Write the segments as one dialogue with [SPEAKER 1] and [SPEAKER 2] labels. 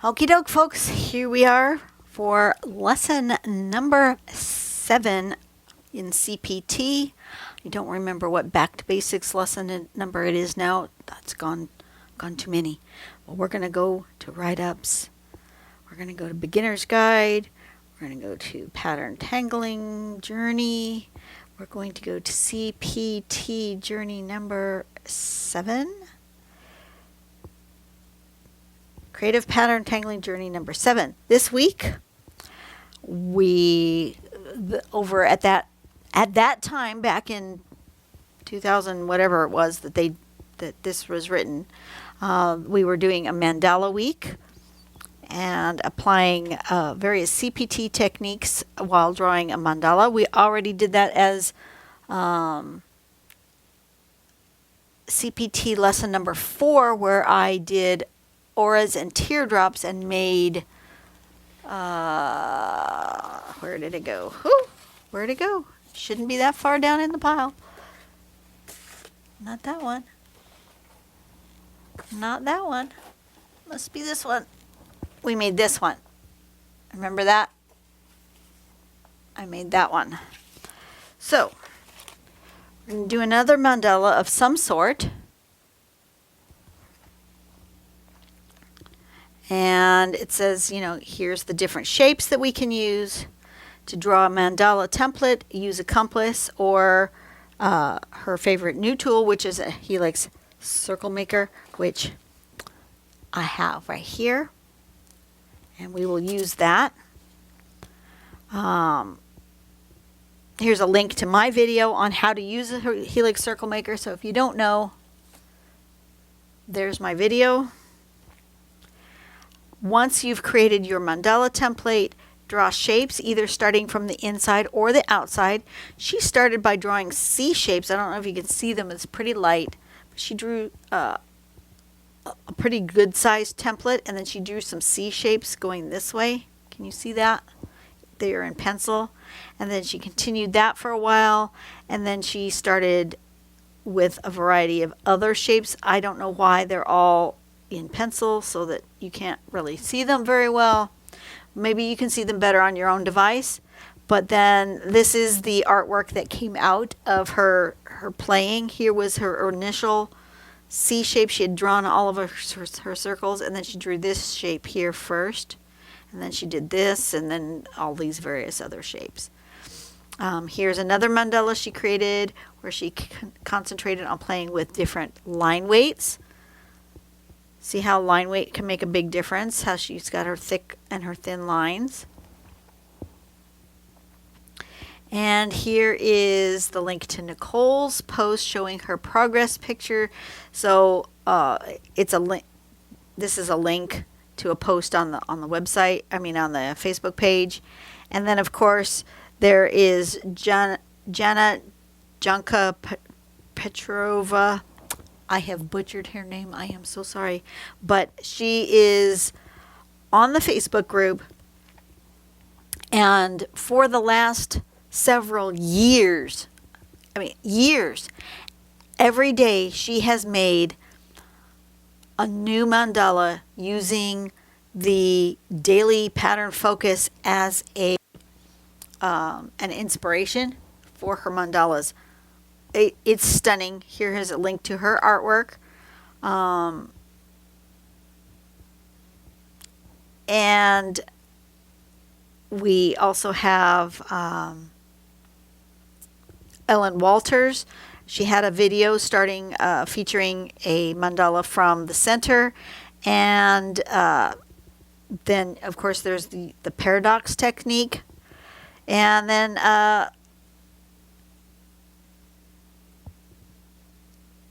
[SPEAKER 1] Okie doke, folks, here we are for lesson number 7 in CPT. I don't remember what back to basics lesson number it is now. That's gone too many. Well, we're going to go to write-ups. We're going to go to beginner's guide. We're going to go to pattern tangling journey. We're going to go to CPT journey number 7. Creative pattern tangling journey number 7. This week, over at that time back in 2000, whatever it was that this was written, we were doing a Mandala week and applying various CPT techniques while drawing a mandala. We already did that as CPT lesson number 4, where I did auras and teardrops and made, where did it go? Where'd it go? Shouldn't be that far down in the pile. Not that one. Not that one. Must be this one. We made this one. Remember that? I made that one. So, we're going to do another mandala of some sort. And it says, here's the different shapes that we can use to draw a mandala template. Use a compass or her favorite new tool, which is a Helix circle maker, which I have right here. And we will use that. Here's a link to my video on how to use a Helix circle maker. So if you don't know, there's my video. Once you've created your mandala template, draw shapes either starting from the inside or the outside. She started by drawing C shapes. I don't know if you can see them. It's pretty light. She drew a pretty good sized template, and then she drew some C shapes going this way. Can you see that? They are in pencil. And then she continued that for a while, and then she started with a variety of other shapes. I don't know why they're all in pencil so that you can't really see them very well. Maybe you can see them better on your own device. But then this is the artwork that came out of her playing. Here was her initial C shape. She had drawn all of her circles, and then she drew this shape here first, and then she did this, and then all these various other shapes. Here's another mandala she created where she concentrated on playing with different line weights. See how line weight can make a big difference, how she's got her thick and her thin lines. And here is the link to Nicole's post showing her progress picture. So it's a link. This is a link to a post on the website. On the Facebook page. And then of course there is Jana Janka Petrova. I have butchered her name. I am so sorry. But she is on the Facebook group. And for the last several years, every day she has made a new mandala using the daily pattern focus as an inspiration for her mandalas. It's stunning. Here is a link to her artwork. And we also have Ellen Walters. She had a video starting featuring a mandala from the center. And then, of course, there's the paradox technique.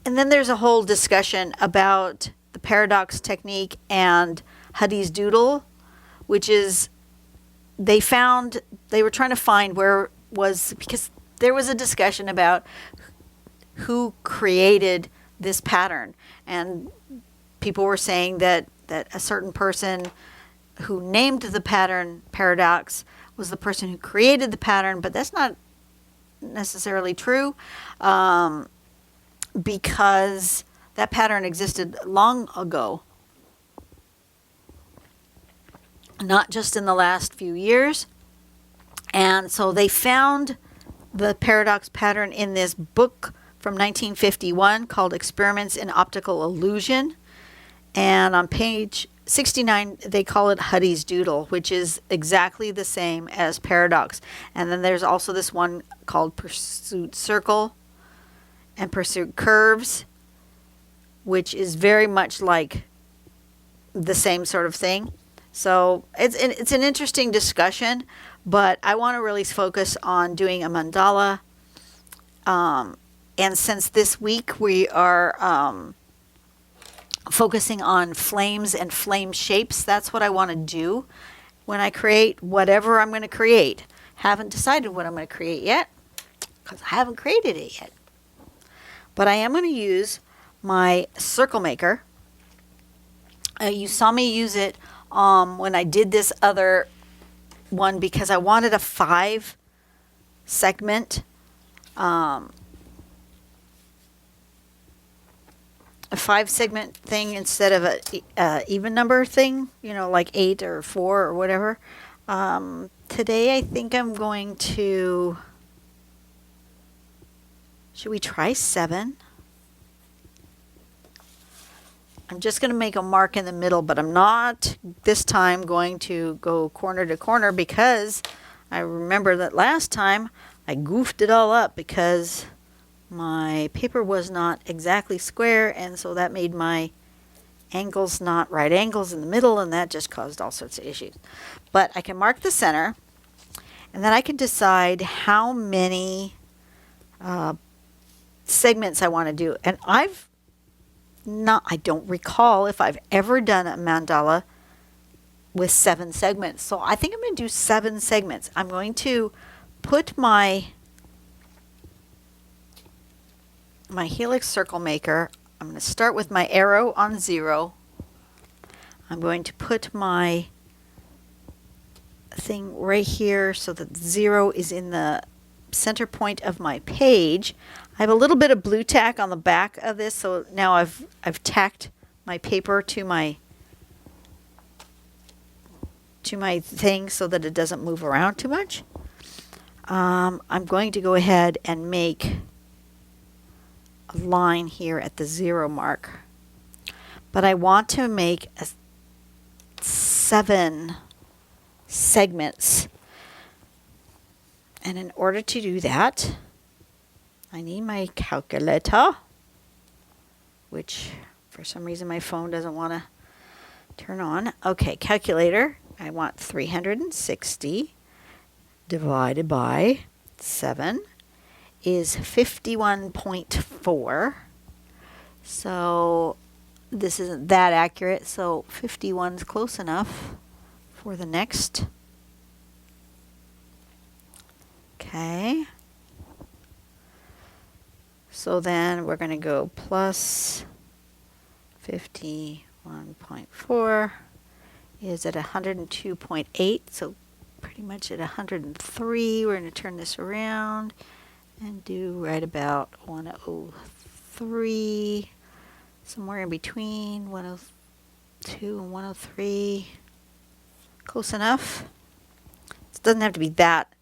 [SPEAKER 1] And then there's a whole discussion about the paradox technique and Huddy's doodle, which is they were trying to find because there was a discussion about who created this pattern, and people were saying that a certain person who named the pattern paradox was the person who created the pattern, but that's not necessarily true. Because that pattern existed long ago. not just in the last few years. And so they found the paradox pattern in this book from 1951 called Experiments in Optical Illusion. And on page 69, they call it Huddy's Doodle, which is exactly the same as paradox. And then there's also this one called Pursuit Circle and Pursuit Curves, which is very much like the same sort of thing. So it's an interesting discussion, but I want to really focus on doing a mandala. And since this week we are focusing on flames and flame shapes, that's what I want to do when I create whatever I'm going to create. Haven't decided what I'm going to create yet because I haven't created it yet. But I am going to use my circle maker. You saw me use it when I did this other one because I wanted a 5 segment thing instead of a even number thing, you know, like 8 or 4 or whatever. Today I think I'm going to, should we try 7? I'm just going to make a mark in the middle, but I'm not this time going to go corner to corner because I remember that last time I goofed it all up because my paper was not exactly square, and so that made my angles not right angles in the middle, and that just caused all sorts of issues. But I can mark the center, and then I can decide how many segments I want to do. And I don't recall if I've ever done a mandala with 7 segments. So I think I'm going to do 7 segments. I'm going to put my Helix circle maker. I'm going to start with my arrow on 0. I'm going to put my thing right here so that 0 is in the center point of my page. I have a little bit of blue tack on the back of this, so now I've tacked my paper to my thing so that it doesn't move around too much. I'm going to go ahead and make a line here at the 0 mark, but I want to make 7 segments, and in order to do that I need my calculator, which for some reason my phone doesn't want to turn on. Okay, calculator. I want 360 divided by 7 is 51.4. So this isn't that accurate, so 51's close enough for the next. Okay. So then we're going to go plus 51.4 is at 102.8, so pretty much at 103. We're going to turn this around and do right about 103, somewhere in between 102 and 103. Close enough. It doesn't have to be that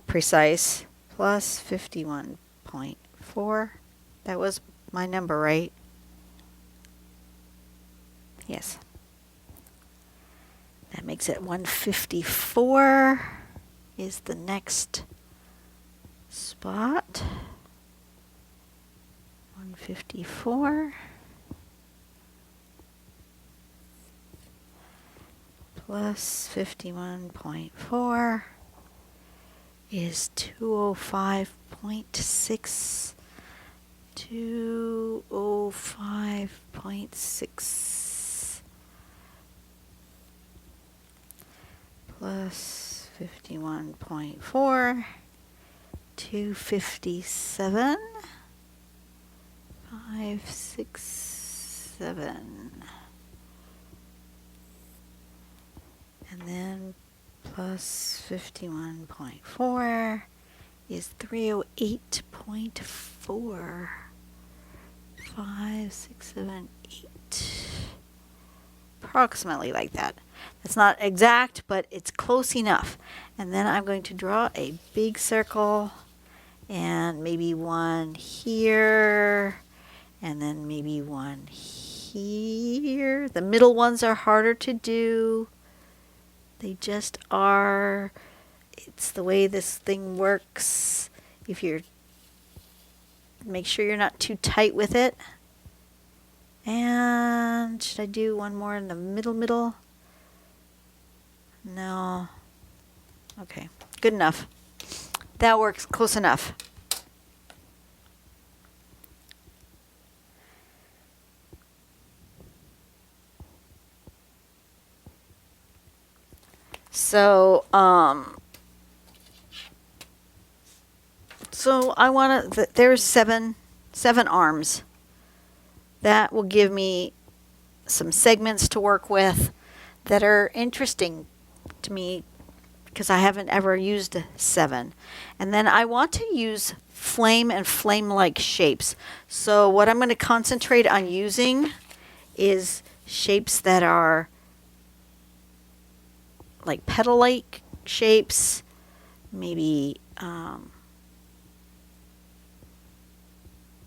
[SPEAKER 1] precise. Plus 51.4. That was my number, right? Yes. That makes it 154 is the next spot. 154 plus 51.4 is 205.6. 205.6 plus 51.4, 257, 567, and then plus 51.4 is 308.4. 5, 6, 7, 8. approximately like that. It's not exact, but it's close enough. And then I'm going to draw a big circle and maybe one here and then maybe one here. The middle ones are harder to do. They just are. It's the way this thing works. If you're, make sure you're not too tight with it. And should I do one more in the middle? No. Okay, good enough. That works close enough. So, I want to, there's seven arms. That will give me some segments to work with that are interesting to me because I haven't ever used 7. And then I want to use flame and flame-like shapes. So what I'm going to concentrate on using is shapes that are like petal-like shapes, maybe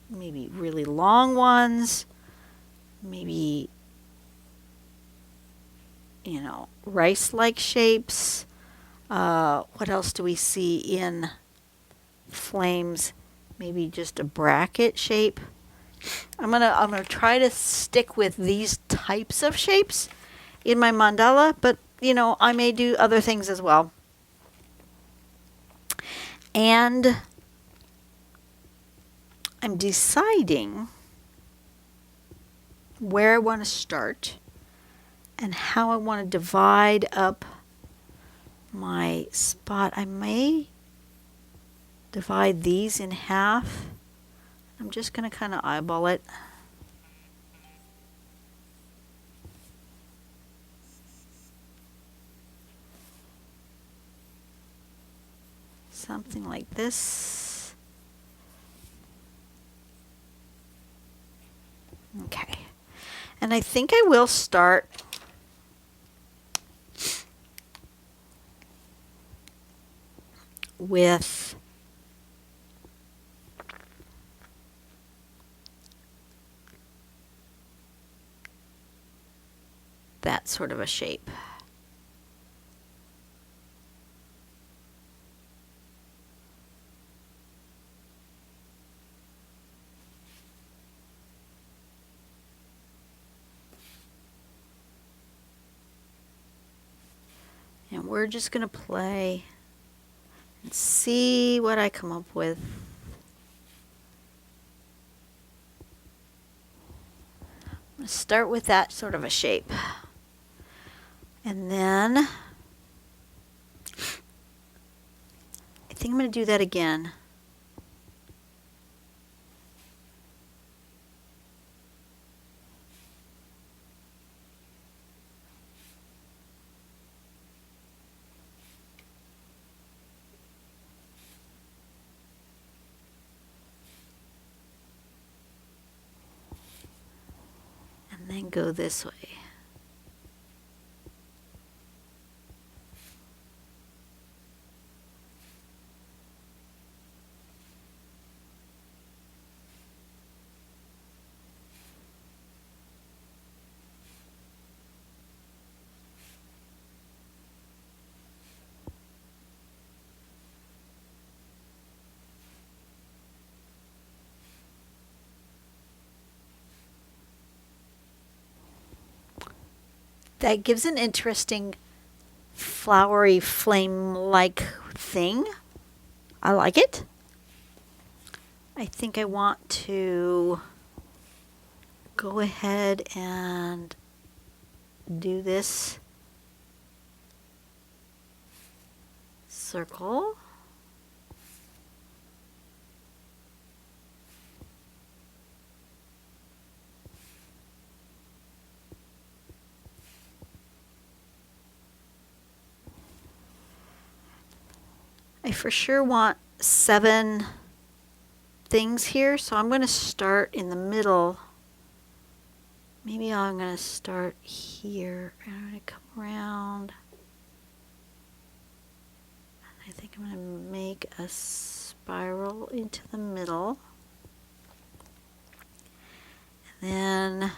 [SPEAKER 1] maybe really long ones, maybe, you know, rice-like shapes. What else do we see in flames? Maybe just a bracket shape. I'm gonna try to stick with these types of shapes in my mandala, but you know, I may do other things as well. And I'm deciding where I want to start and how I want to divide up my spot. I may divide these in half. I'm just going to kind of eyeball it. Something like this. Okay. And I think I will start with that sort of a shape. And we're just going to play and see what I come up with. I'm going to start with that sort of a shape. And then I think I'm going to do that again. And then go this way. That gives an interesting flowery flame-like thing. I like it. I think I want to go ahead and do this circle. I for sure want 7 things here, so I'm going to start in the middle maybe I'm going to start here and I'm going to come around. I think I'm going to make a spiral into the middle. And then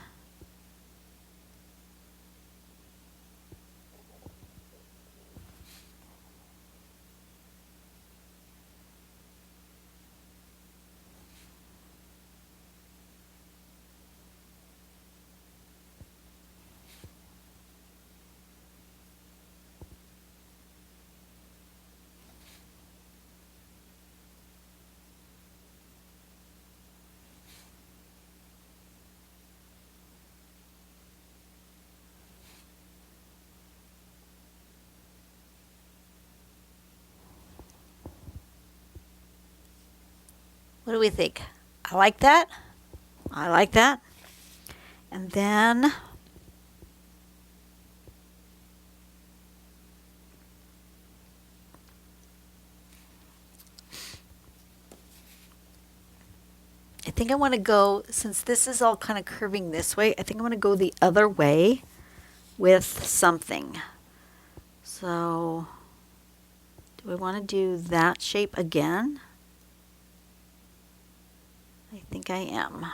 [SPEAKER 1] what do we think? I like that. I like that. And then I think I want to go, since this is all kind of curving this way, I think I want to go the other way with something. So do I want to do that shape again? I think I am.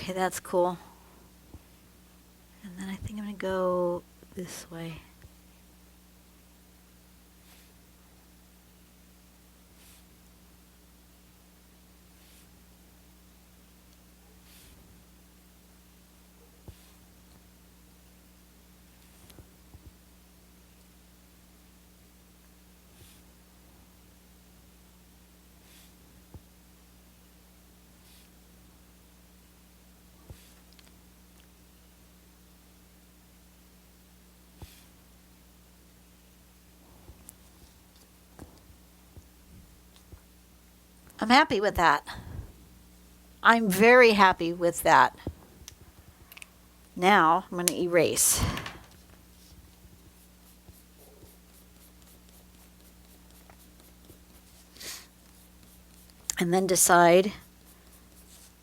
[SPEAKER 1] Okay, that's cool. And then I think I'm going to go this way. I'm happy with that. I'm very happy with that. Now I'm going to erase. And then decide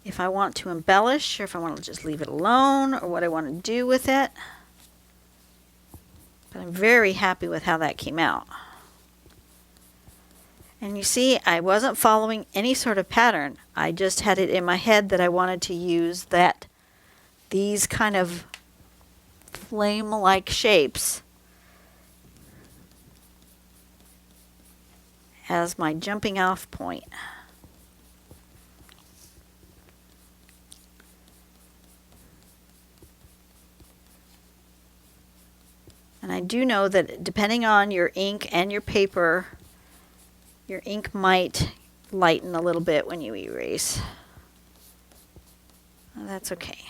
[SPEAKER 1] if I want to embellish or if I want to just leave it alone or what I want to do with it. But I'm very happy with how that came out. And you see, I wasn't following any sort of pattern. I just had it in my head that I wanted to use these kind of flame-like shapes as my jumping off point. And I do know that depending on your ink and your paper, your ink might lighten a little bit when you erase. Well, that's okay.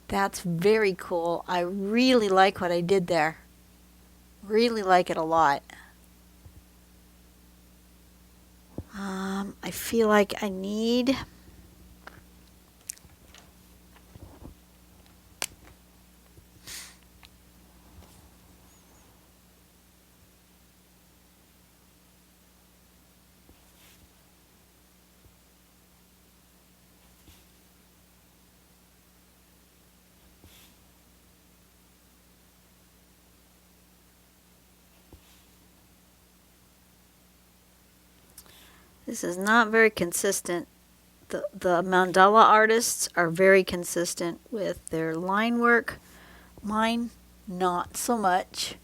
[SPEAKER 1] That's very cool. I really like what I did there. Really like it a lot. I feel like I need this is not very consistent. The mandala artists are very consistent with their line work. Mine, not so much.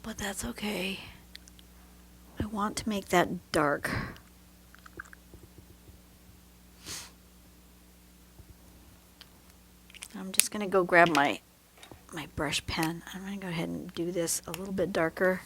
[SPEAKER 1] but that's okay. I want to make that dark. I'm just going to go grab my brush pen. I'm going to go ahead and do this a little bit darker.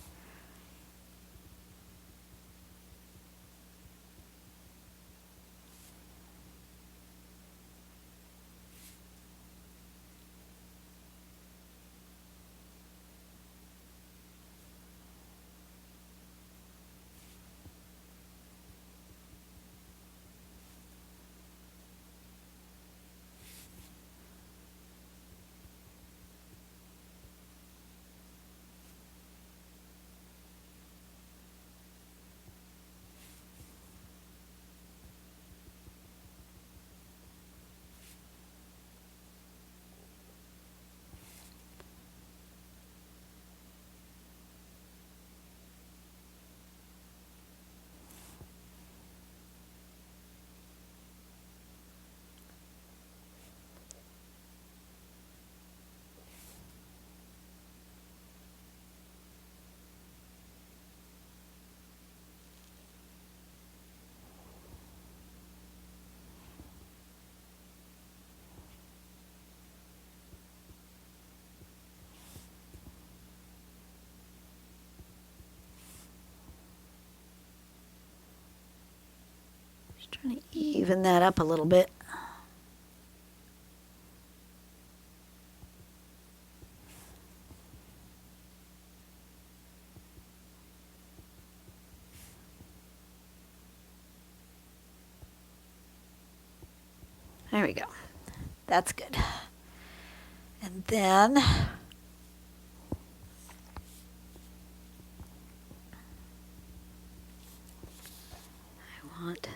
[SPEAKER 1] Just trying to even that up a little bit. There we go. That's good. And then I want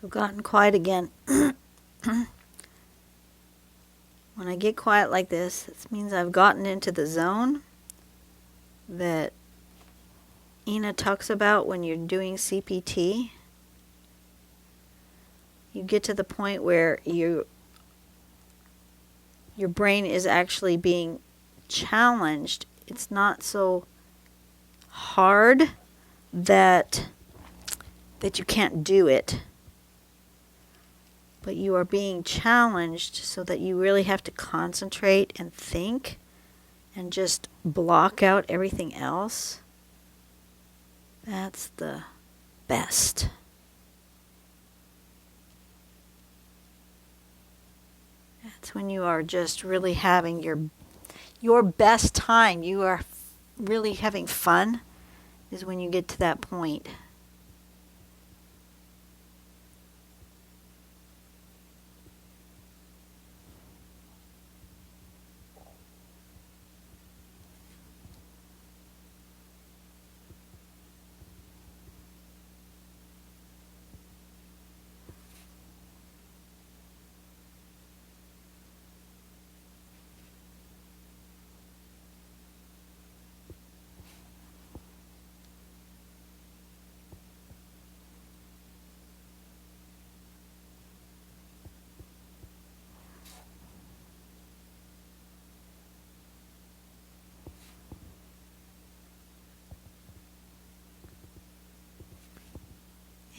[SPEAKER 1] I've gotten quiet again. When I get quiet like this, it means I've gotten into the zone that Ina talks about when you're doing CPT. You get to the point where your brain is actually being challenged. It's not so hard that you can't do it. But you are being challenged so that you really have to concentrate and think and just block out everything else. That's the best. That's when you are just really having your best time. You are really having fun is when you get to that point.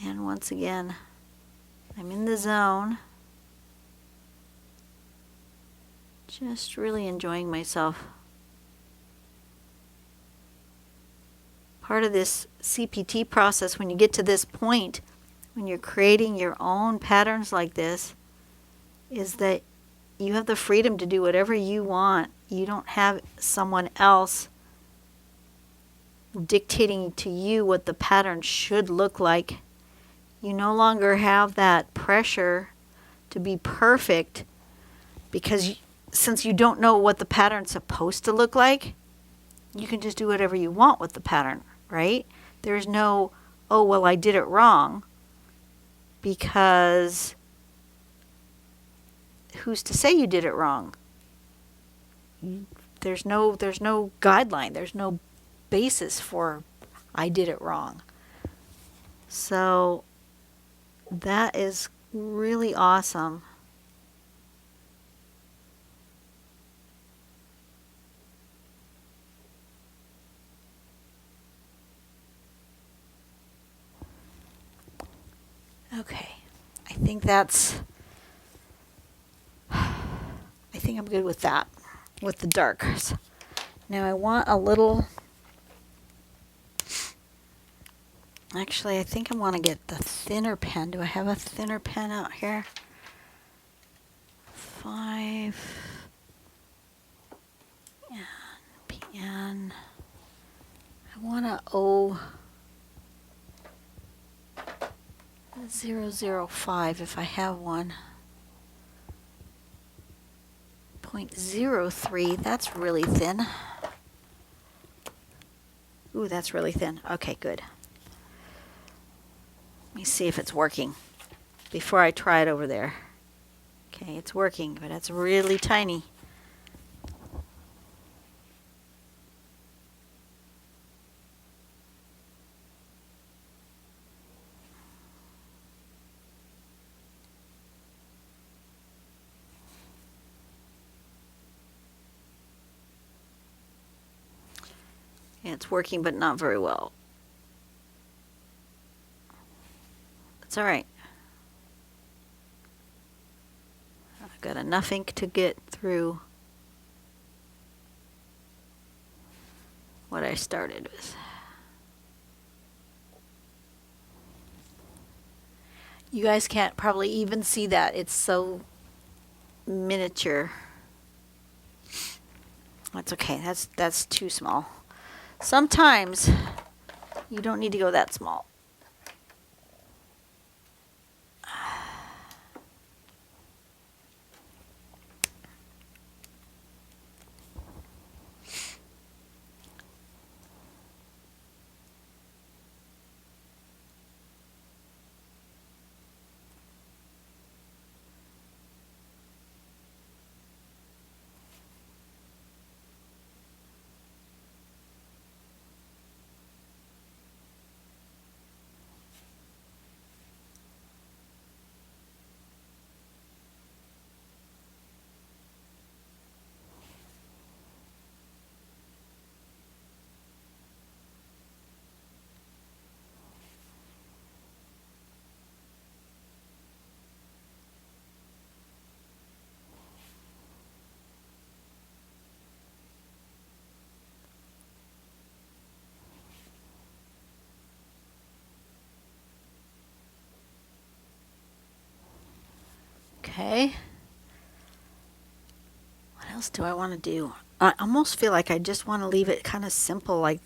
[SPEAKER 1] And once again, I'm in the zone. Just really enjoying myself. Part of this CPT process, when you get to this point, when you're creating your own patterns like this, is that you have the freedom to do whatever you want. You don't have someone else dictating to you what the pattern should look like. You no longer have that pressure to be perfect because since you don't know what the pattern's supposed to look like, you can just do whatever you want with the pattern, right? There's no, oh, well, I did it wrong, because who's to say you did it wrong? There's no guideline. There's no basis for I did it wrong. So that is really awesome. Okay, I think I'm good with that, with the darkers. Now I want a little, actually I think I want to get the thinner pen. Do I have a thinner pen out here? 5 pen. I want a 005 if I have one. 0.03, that's really thin. Ooh, that's really thin. Okay, good. Let me see if it's working before I try it over there. Okay, it's working, but it's really tiny. Yeah, it's working, but not very well. It's all right. I've got enough ink to get through what I started with. You guys can't probably even see that. It's so miniature. That's okay. That's too small. Sometimes you don't need to go that small. Okay. What else do I want to do? I almost feel like I just want to leave it kind of simple, like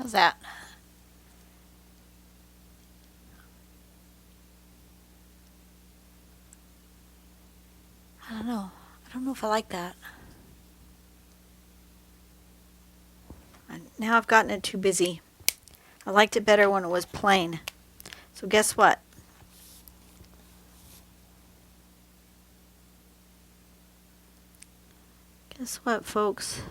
[SPEAKER 1] How's that? I don't know. I don't know if I like that. And now I've gotten it too busy. I liked it better when it was plain. So guess what? Guess what, folks?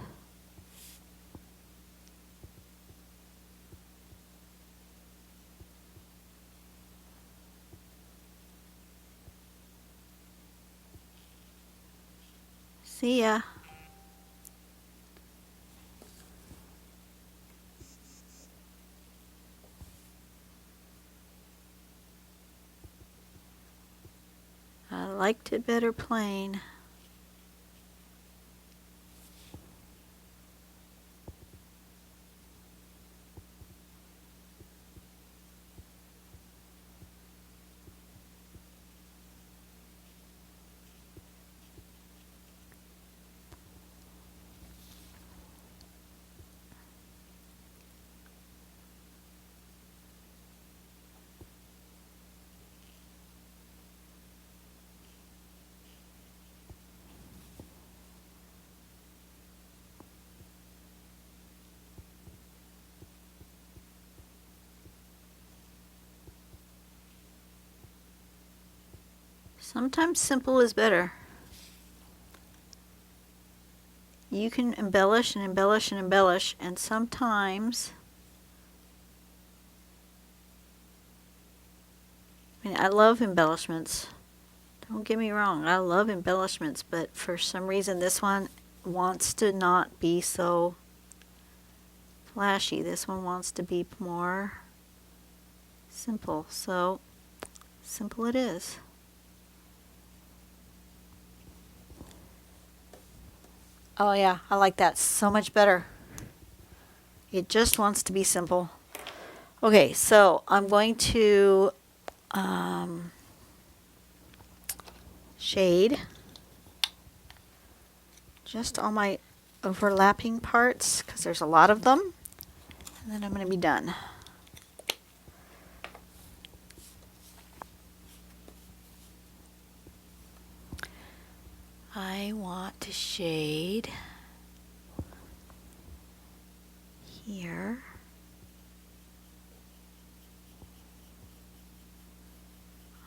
[SPEAKER 1] See ya. I liked it better plain. Sometimes simple is better. You can embellish and embellish and embellish, and sometimes, I mean, I love embellishments. Don't get me wrong, I love embellishments, but for some reason this one wants to not be so flashy. This one wants to be more simple, so simple it is. Oh yeah, I like that so much better. It just wants to be simple. Okay, so I'm going to shade just all my overlapping parts because there's a lot of them, and then I'm going to be done. I want to shade here.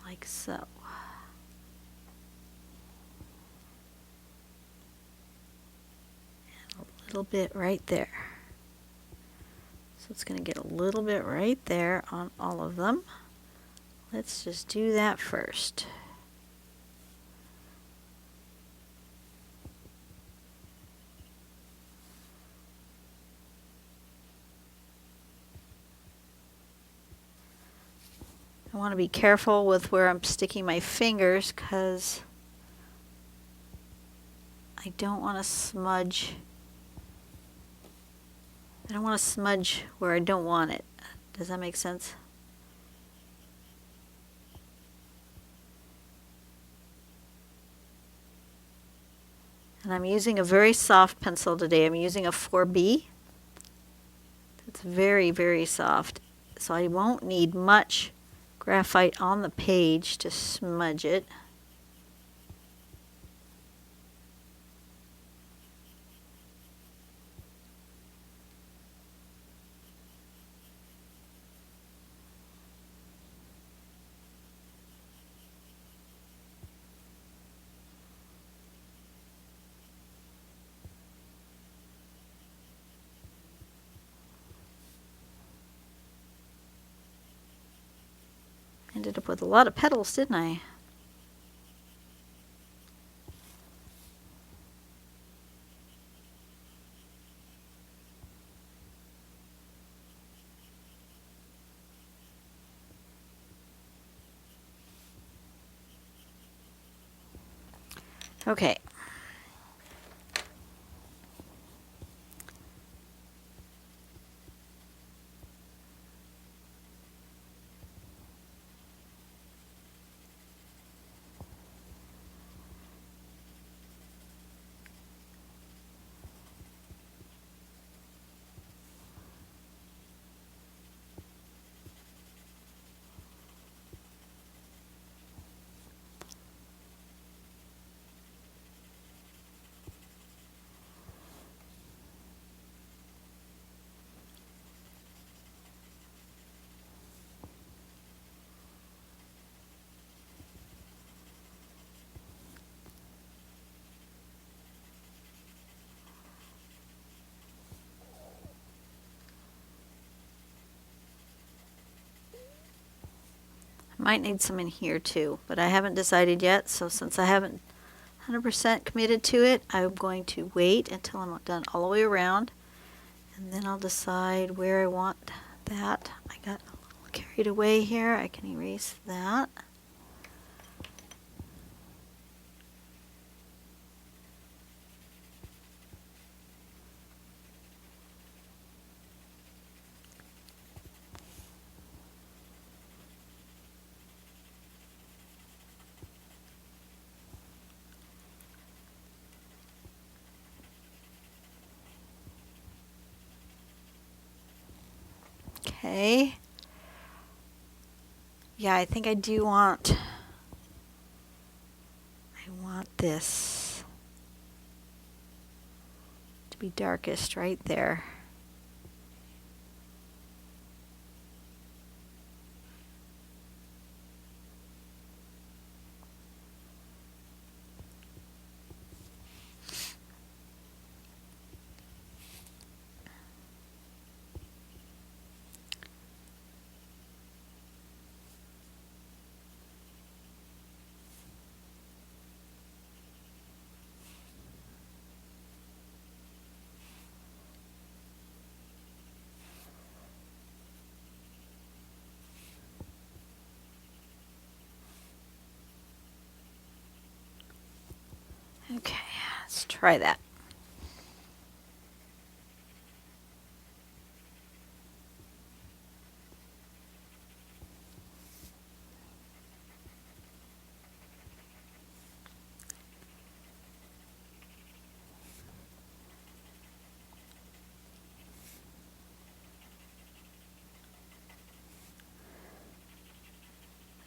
[SPEAKER 1] Like so. And a little bit right there. So it's going to get a little bit right there on all of them. Let's just do that first. I want to be careful with where I'm sticking my fingers because I don't want to smudge. I don't want to smudge where I don't want it. Does that make sense? And I'm using a very soft pencil today. I'm using a 4B. It's very, very soft. So I won't need much graphite on the page to smudge it. Ended up with a lot of petals, didn't I? Okay. Might need some in here too, but I haven't decided yet. So since I haven't 100% committed to it, I'm going to wait until I'm done all the way around, and then I'll decide where I want that. I got a little carried away here. I can erase that. Okay. Yeah, I think I do want, this to be darkest right there. Okay, let's try that.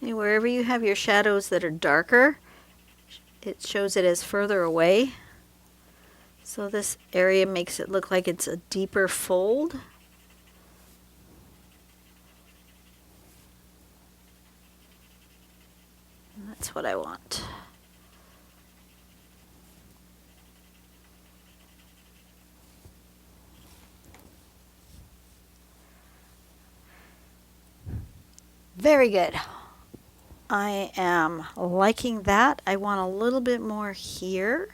[SPEAKER 1] And wherever you have your shadows that are darker, it shows it as further away. So this area makes it look like it's a deeper fold. And that's what I want. Very good. I am liking that. I want a little bit more here.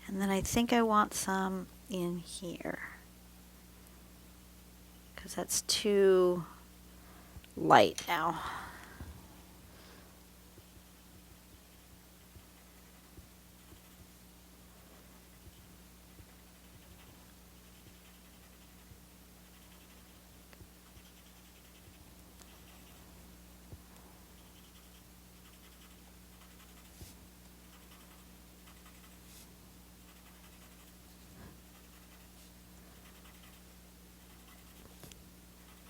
[SPEAKER 1] And then I think I want some in here, because that's too light now.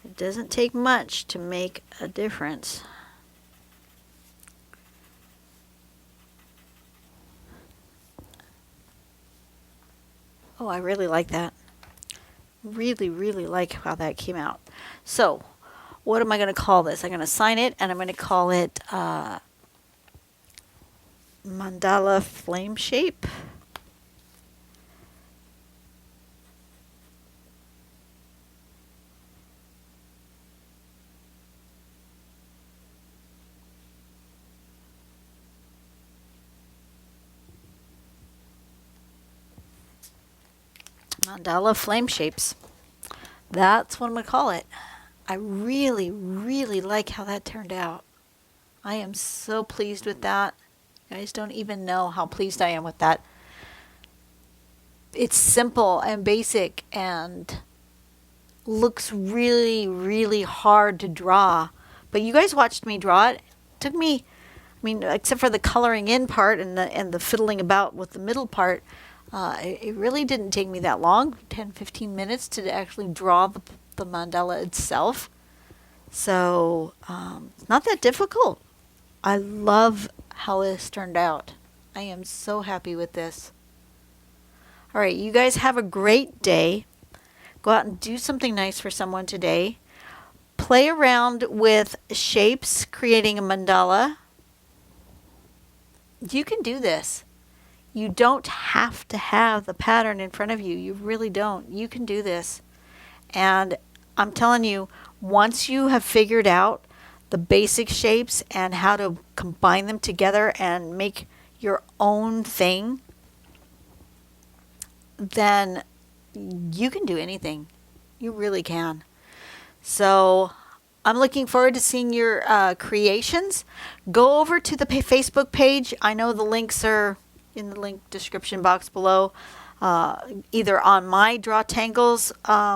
[SPEAKER 1] It doesn't take much to make a difference. Oh, I really like that. Really, really like how that came out. So, what am I going to call this? I'm going to sign it, and I'm going to call it Mandala Flame Shape. Mandala Flame Shapes. That's what I'm going to call it. I really, really like how that turned out. I am so pleased with that. You guys don't even know how pleased I am with that. It's simple and basic and looks really, really hard to draw. But you guys watched me draw it. It took me, except for the coloring in part and the fiddling about with the middle part, it really didn't take me that long, 10-15 minutes to actually draw the mandala itself. So it's not that difficult. I love how this turned out. I am so happy with this. All right, you guys have a great day. Go out and do something nice for someone today. play around with shapes, creating a mandala. You can do this. You don't have to have the pattern in front of you. You really don't. You can do this. And I'm telling you, once you have figured out the basic shapes and how to combine them together and make your own thing, then you can do anything. You really can. So I'm looking forward to seeing your creations. Go over to the Facebook page. I know the links are in the link description box below, either on my Draw Tangles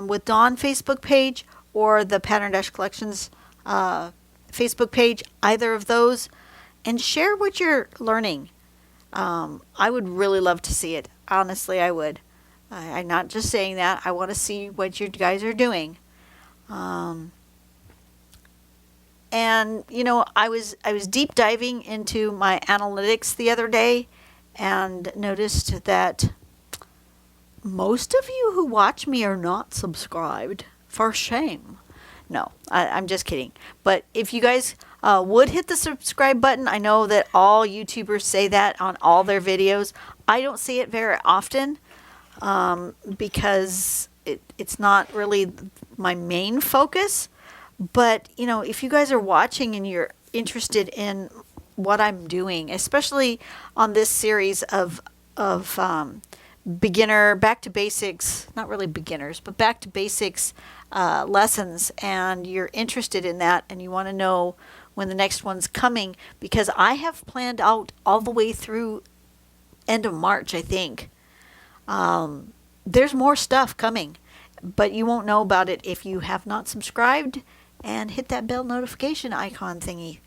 [SPEAKER 1] with Dawn Facebook page or the Pattern Dash Collections Facebook page, either of those, and share what you're learning. I would really love to see it. Honestly, I would. I'm not just saying that. I want to see what you guys are doing. And you know, I was deep diving into my analytics the other day and noticed that most of you who watch me are not subscribed. For shame. No, I'm just kidding. But if you guys would hit the subscribe button, I know that all YouTubers say that on all their videos. I don't see it very often because it's not really my main focus. But, you know, if you guys are watching and you're interested in what I'm doing, especially on this series of beginner, back to basics, not really beginners, but back to basics lessons, and you're interested in that and you want to know when the next one's coming, because I have planned out all the way through end of March, I think. There's more stuff coming, but you won't know about it if you have not subscribed and hit that bell notification icon thingy.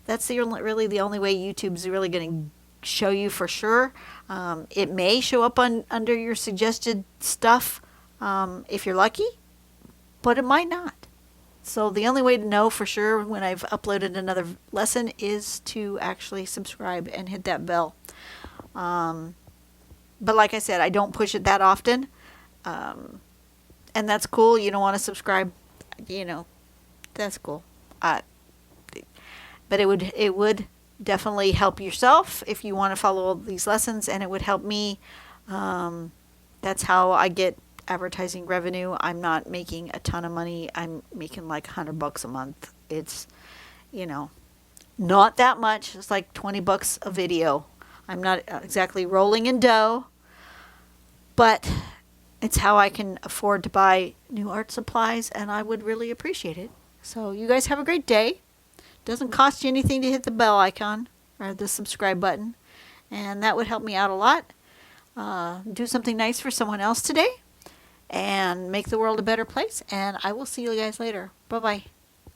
[SPEAKER 1] That's really the only way YouTube's really going to show you for sure. It may show up under your suggested stuff if you're lucky, but it might not. So the only way to know for sure when I've uploaded another lesson is to actually subscribe and hit that bell. But like I said, I don't push it that often. And that's cool. You don't want to subscribe, you know, that's cool. But it would definitely help yourself if you want to follow all these lessons, and it would help me. That's how I get advertising revenue. I'm not making a ton of money. I'm making like $100 a month. It's, you know, not that much. It's like $20 a video. I'm not exactly rolling in dough, but it's how I can afford to buy new art supplies, and I would really appreciate it. So you guys have a great day. Doesn't cost you anything to hit the bell icon or the subscribe button, and that would help me out a lot. Do something nice for someone else today and make the world a better place, and I will see you guys later. Bye-bye.